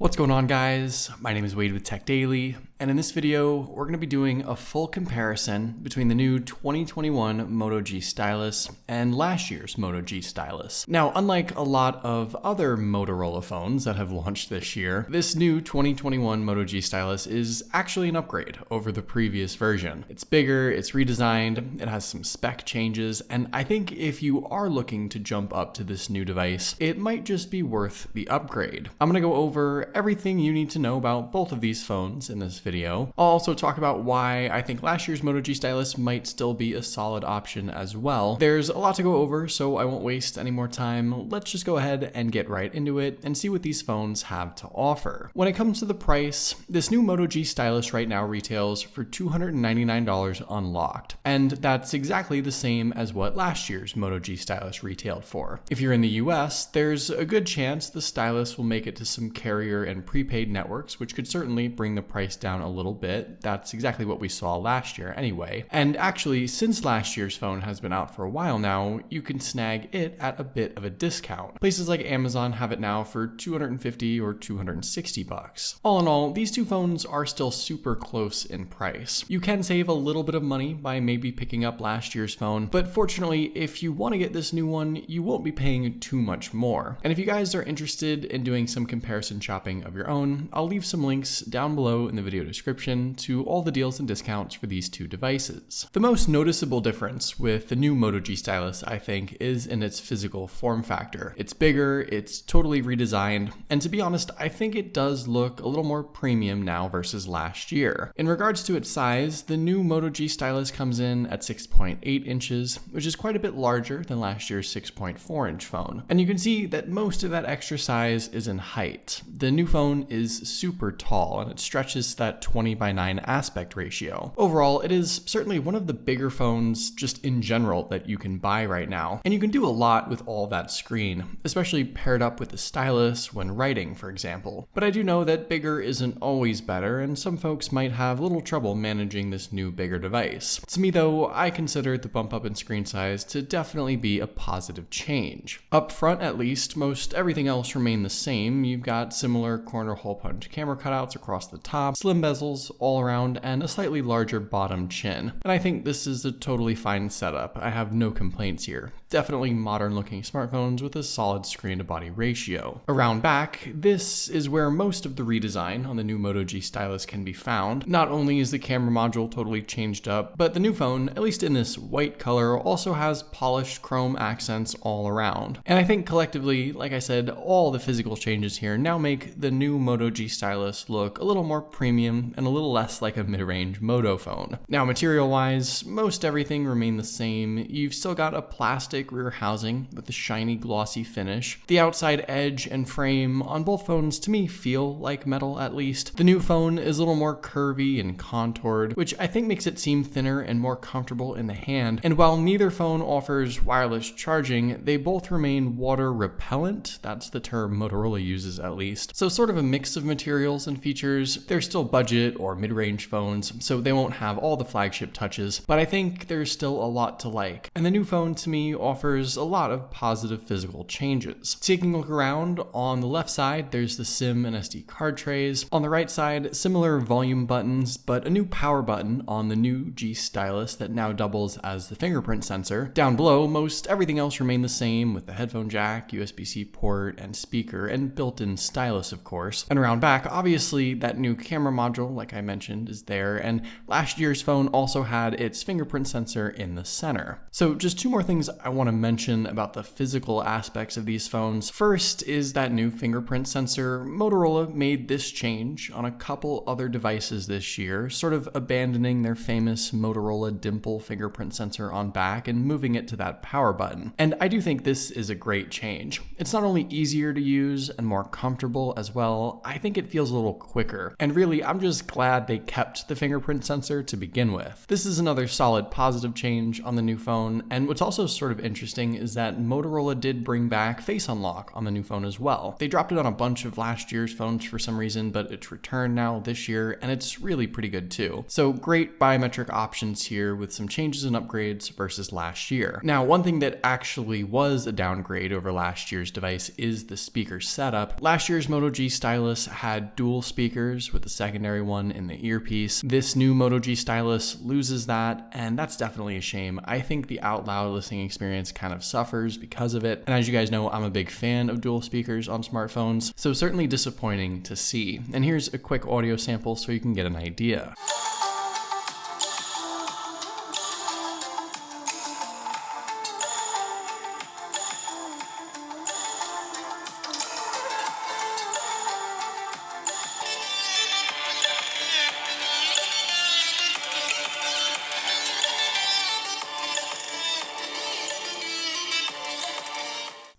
What's going on, guys? My name is Wade with TechDaily, and in this video, we're going to be doing a full comparison between the new 2021 Moto G Stylus and last year's Moto G Stylus. Now, unlike a lot of other Motorola phones that have launched this year, this new 2021 Moto G Stylus is actually an upgrade over the previous version. It's bigger, it's redesigned, it has some spec changes, and I think if you are looking to jump up to this new device, it might just be worth the upgrade. I'm going to go over everything you need to know about both of these phones in this video. I'll also talk about why I think last year's Moto G Stylus might still be a solid option as well. There's a lot to go over, so I won't waste any more time. Let's just go ahead and get right into it and see what these phones have to offer. When it comes to the price, this new Moto G Stylus right now retails for $299 unlocked, and that's exactly the same as what last year's Moto G Stylus retailed for. If you're in the US, there's a good chance the Stylus will make it to some carrier and prepaid networks, which could certainly bring the price down a little bit. That's exactly what we saw last year anyway. And actually, since last year's phone has been out for a while now, you can snag it at a bit of a discount. Places like Amazon have it now for $250 or $260. All in all, these two phones are still super close in price. You can save a little bit of money by maybe picking up last year's phone, but fortunately, if you want to get this new one, you won't be paying too much more. And if you guys are interested in doing some comparison shopping of your own, I'll leave some links down below in the video description to all the deals and discounts for these two devices. The most noticeable difference with the new Moto G Stylus, I think, is in its physical form factor. It's bigger, it's totally redesigned, and to be honest, I think it does look a little more premium now versus last year. In regards to its size, the new Moto G Stylus comes in at 6.8 inches, which is quite a bit larger than last year's 6.4 inch phone. And you can see that most of that extra size is in height. The new phone is super tall and it stretches that 20:9 aspect ratio. Overall, it is certainly one of the bigger phones just in general that you can buy right now. And you can do a lot with all that screen, especially paired up with the stylus when writing, for example. But I do know that bigger isn't always better, and some folks might have a little trouble managing this new bigger device. To me though, I consider the bump up in screen size to definitely be a positive change. Up front at least, most everything else remained the same. You've got similar corner hole punch camera cutouts across the top, slim bezels all around, and a slightly larger bottom chin. And I think this is a totally fine setup. I have no complaints here. Definitely modern looking smartphones with a solid screen to body ratio. Around back, this is where most of the redesign on the new Moto G Stylus can be found. Not only is the camera module totally changed up, but the new phone, at least in this white color, also has polished chrome accents all around. And I think collectively, like I said, all the physical changes here now make the new Moto G Stylus look a little more premium and a little less like a mid-range Moto phone. Now, material-wise, most everything remained the same. You've still got a plastic rear housing with a shiny glossy finish. The outside edge and frame on both phones to me feel like metal at least. The new phone is a little more curvy and contoured, which I think makes it seem thinner and more comfortable in the hand. And while neither phone offers wireless charging, they both remain water repellent. That's the term Motorola uses at least. So sort of a mix of materials and features. They're still budget or mid-range phones, so they won't have all the flagship touches, but I think there's still a lot to like. And the new phone to me offers a lot of positive physical changes. Taking a look around, on the left side, there's the SIM and SD card trays. On the right side, similar volume buttons, but a new power button on the new G Stylus that now doubles as the fingerprint sensor. Down below, most everything else remained the same with the headphone jack, USB-C port, and speaker, and built-in stylus, of course. And around back, obviously, that new camera module, like I mentioned, is there, and last year's phone also had its fingerprint sensor in the center. So just two more things I want to mention about the physical aspects of these phones. First is that new fingerprint sensor. Motorola made this change on a couple other devices this year, sort of abandoning their famous Motorola dimple fingerprint sensor on back and moving it to that power button. And I do think this is a great change. It's not only easier to use and more comfortable as well, I think it feels a little quicker. And really, I'm just glad they kept the fingerprint sensor to begin with. This is another solid positive change on the new phone, and what's also sort of interesting is that Motorola did bring back Face Unlock on the new phone as well. They dropped it on a bunch of last year's phones for some reason, but it's returned now this year, and it's really pretty good too. So great biometric options here with some changes and upgrades versus last year. Now, one thing that actually was a downgrade over last year's device is the speaker setup. Last year's Moto G Stylus had dual speakers with the secondary one in the earpiece. This new Moto G Stylus loses that, and that's definitely a shame. I think the out loud listening experience kind of suffers because of it. And as you guys know, I'm a big fan of dual speakers on smartphones, so certainly disappointing to see. And here's a quick audio sample so you can get an idea.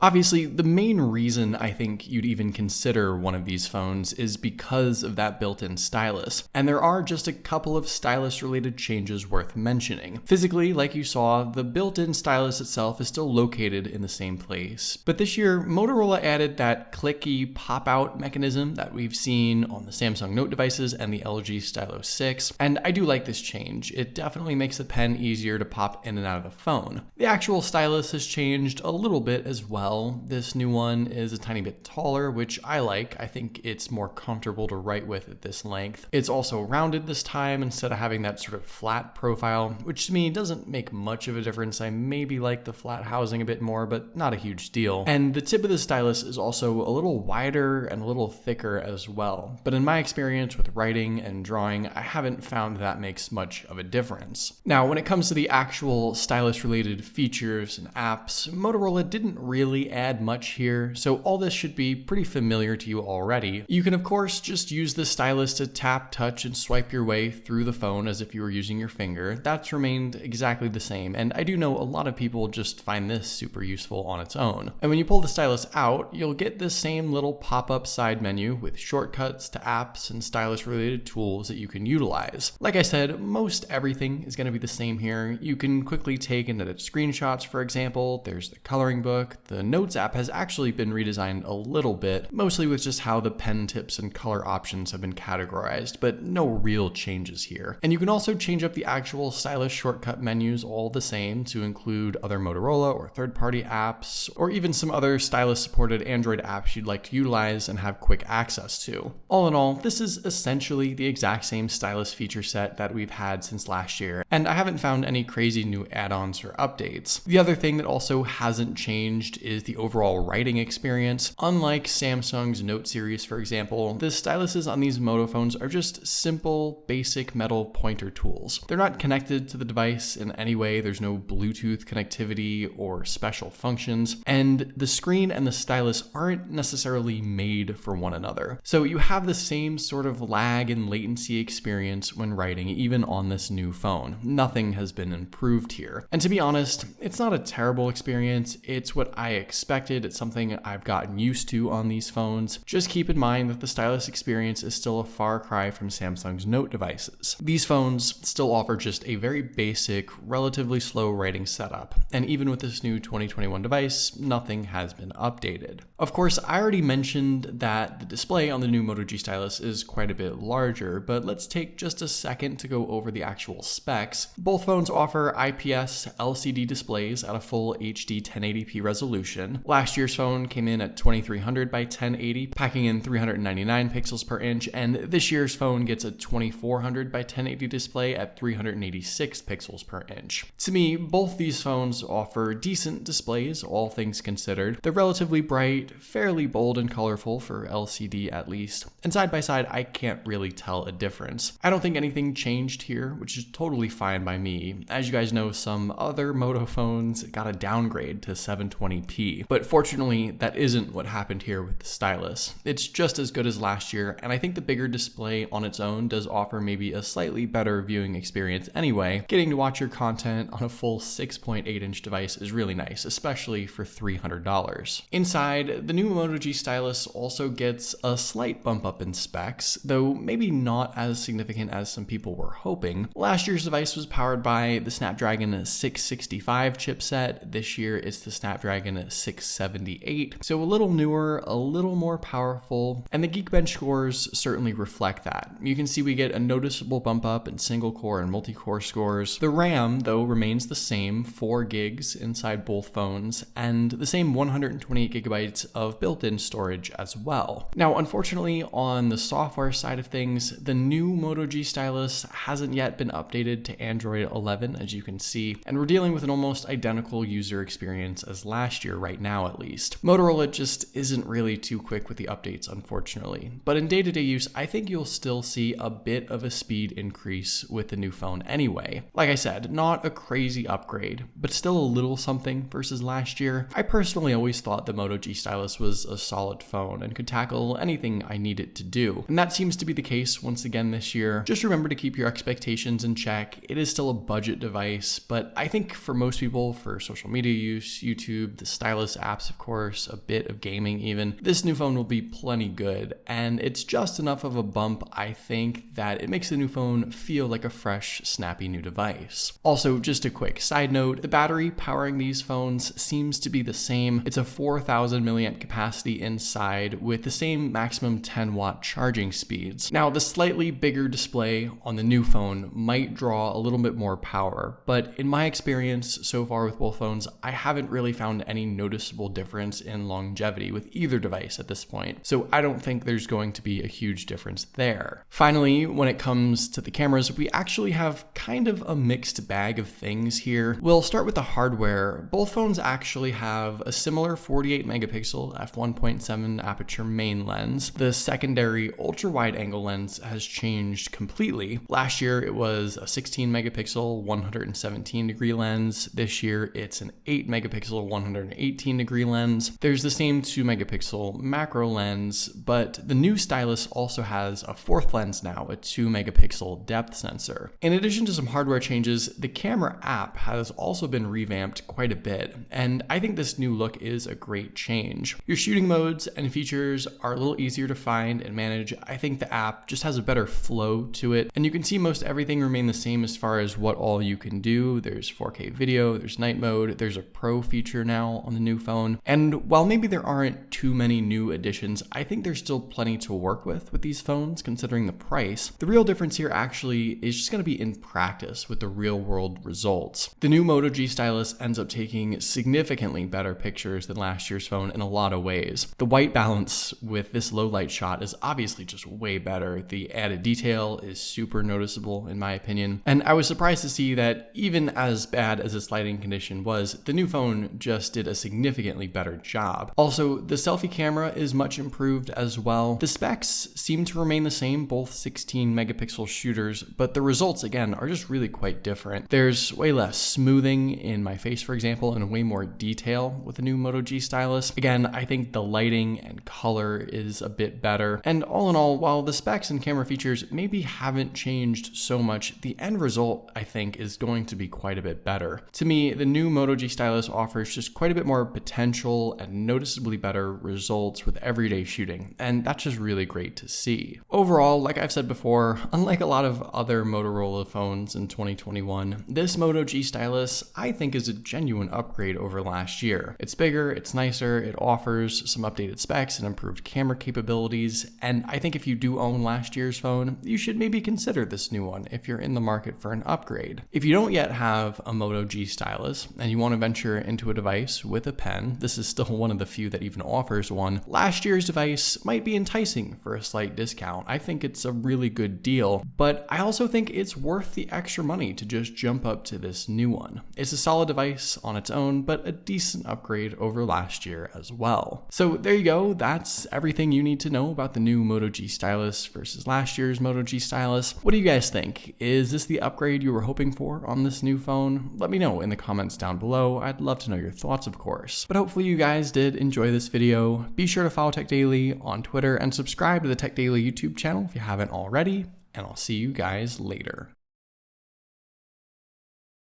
Obviously, the main reason I think you'd even consider one of these phones is because of that built-in stylus. And there are just a couple of stylus-related changes worth mentioning. Physically, like you saw, the built-in stylus itself is still located in the same place. But this year, Motorola added that clicky pop-out mechanism that we've seen on the Samsung Note devices and the LG Stylo 6. And I do like this change. It definitely makes the pen easier to pop in and out of the phone. The actual stylus has changed a little bit as well. This new one is a tiny bit taller, which I like. I think it's more comfortable to write with at this length. It's also rounded this time instead of having that sort of flat profile, which to me doesn't make much of a difference. I maybe like the flat housing a bit more, but not a huge deal. And the tip of the stylus is also a little wider and a little thicker as well. But in my experience with writing and drawing, I haven't found that makes much of a difference. Now, when it comes to the actual stylus-related features and apps, Motorola didn't really add much here, so all this should be pretty familiar to you already. You can of course just use the stylus to tap, touch, and swipe your way through the phone as if you were using your finger. That's remained exactly the same, and I do know a lot of people just find this super useful on its own. And when you pull the stylus out, you'll get this same little pop-up side menu with shortcuts to apps and stylus-related tools that you can utilize. Like I said, most everything is going to be the same here. You can quickly take and edit screenshots, for example. There's the coloring book. The Notes app has actually been redesigned a little bit, mostly with just how the pen tips and color options have been categorized, but no real changes here. And you can also change up the actual stylus shortcut menus all the same to include other Motorola or third-party apps, or even some other stylus-supported Android apps you'd like to utilize and have quick access to. All in all, this is essentially the exact same stylus feature set that we've had since last year, and I haven't found any crazy new add-ons or updates. The other thing that also hasn't changed is the overall writing experience. Unlike Samsung's Note series, for example, the styluses on these Moto phones are just simple, basic metal pointer tools. They're not connected to the device in any way. There's no Bluetooth connectivity or special functions, and the screen and the stylus aren't necessarily made for one another. So you have the same sort of lag and latency experience when writing, even on this new phone. Nothing has been improved here. And to be honest, it's not a terrible experience. It's what I expected. It's something I've gotten used to on these phones. Just keep in mind that the stylus experience is still a far cry from Samsung's Note devices. These phones still offer just a very basic, relatively slow writing setup, and even with this new 2021 device, nothing has been updated. Of course, I already mentioned that the display on the new Moto G Stylus is quite a bit larger, but let's take just a second to go over the actual specs. Both phones offer IPS LCD displays at a full HD 1080p resolution. Last year's phone came in at 2300 by 1080, packing in 399 pixels per inch, and this year's phone gets a 2400 by 1080 display at 386 pixels per inch. To me, both these phones offer decent displays, all things considered. They're relatively bright, fairly bold and colorful for LCD at least, and side by side, I can't really tell a difference. I don't think anything changed here, which is totally fine by me. As you guys know, some other Moto phones got a downgrade to 720p. 1080p. But fortunately, that isn't what happened here with the Stylus. It's just as good as last year, and I think the bigger display on its own does offer maybe a slightly better viewing experience anyway. Getting to watch your content on a full 6.8-inch device is really nice, especially for $300. Inside, the new Moto G Stylus also gets a slight bump up in specs, though maybe not as significant as some people were hoping. Last year's device was powered by the Snapdragon 665 chipset. This year it's the Snapdragon 678, so a little newer, a little more powerful, and the Geekbench scores certainly reflect that. You can see we get a noticeable bump up in single core and multi-core scores. The RAM, though, remains the same, 4 gigs inside both phones, and the same 128 gigabytes of built-in storage as well. Now, unfortunately, on the software side of things, the new Moto G Stylus hasn't yet been updated to Android 11, as you can see, and we're dealing with an almost identical user experience as last year right now, at least. Motorola just isn't really too quick with the updates, unfortunately. But in day-to-day use, I think you'll still see a bit of a speed increase with the new phone anyway. Like I said, not a crazy upgrade, but still a little something versus last year. I personally always thought the Moto G Stylus was a solid phone and could tackle anything I need it to do. And that seems to be the case once again this year. Just remember to keep your expectations in check. It is still a budget device, but I think for most people, for social media use, YouTube, the Stylus apps, of course, a bit of gaming even, this new phone will be plenty good. And it's just enough of a bump, I think, that it makes the new phone feel like a fresh, snappy new device. Also, just a quick side note, the battery powering these phones seems to be the same. It's a 4,000 milliamp capacity inside with the same maximum 10-watt charging speeds. Now, the slightly bigger display on the new phone might draw a little bit more power, but in my experience so far with both phones, I haven't really found any noticeable difference in longevity with either device at this point, so I don't think there's going to be a huge difference there. Finally, when it comes to the cameras, we actually have kind of a mixed bag of things here. We'll start with the hardware. Both phones actually have a similar 48 megapixel f1.7 aperture main lens. The secondary ultra wide angle lens has changed completely. Last year it was a 16 megapixel 117 degree lens. This year it's an 8 megapixel 118 degree lens. There's the same 2 megapixel macro lens, but the new Stylus also has a fourth lens now, a 2 megapixel depth sensor. In addition to some hardware changes, the camera app has also been revamped quite a bit, and I think this new look is a great change. Your shooting modes and features are a little easier to find and manage. I think the app just has a better flow to it, and you can see most everything remain the same as far as what all you can do. There's 4K video, there's night mode, there's a pro feature now on the new phone, and while maybe there aren't too many new additions, I think there's still plenty to work with these phones considering the price. The real difference here actually is just going to be in practice with the real world results. The new Moto G Stylus ends up taking significantly better pictures than last year's phone in a lot of ways. The white balance with this low light shot is obviously just way better. The added detail is super noticeable in my opinion, and I was surprised to see that even as bad as its lighting condition was, the new phone just did a significantly better job. Also, the selfie camera is much improved as well. The specs seem to remain the same, both 16 megapixel shooters, but the results again are just really quite different. There's way less smoothing in my face, for example, and way more detail with the new Moto G Stylus. Again, I think the lighting and color is a bit better. And all in all, while the specs and camera features maybe haven't changed so much, the end result, I think, is going to be quite a bit better. To me, the new Moto G Stylus offers just quite a bit more potential and noticeably better results with everyday shooting, and that's just really great to see. Overall, like I've said before, unlike a lot of other Motorola phones in 2021, this Moto G Stylus I think is a genuine upgrade over last year. It's bigger, it's nicer, it offers some updated specs and improved camera capabilities, and I think if you do own last year's phone, you should maybe consider this new one if you're in the market for an upgrade. If you don't yet have a Moto G Stylus and you want to venture into a device with a pen, this is still one of the few that even offers one, last year's device might be enticing for a slight discount. I think it's a really good deal, but I also think it's worth the extra money to just jump up to this new one. It's a solid device on its own, but a decent upgrade over last year as well. So there you go, that's everything you need to know about the new Moto G Stylus versus last year's Moto G Stylus. What do you guys think? Is this the upgrade you were hoping for on this new phone? Let me know in the comments down below. I'd love to know your thoughts, of course. course. But hopefully you guys did enjoy this video. Be sure to follow TechDaily on Twitter and subscribe to the TechDaily YouTube channel if you haven't already, and I'll see you guys later.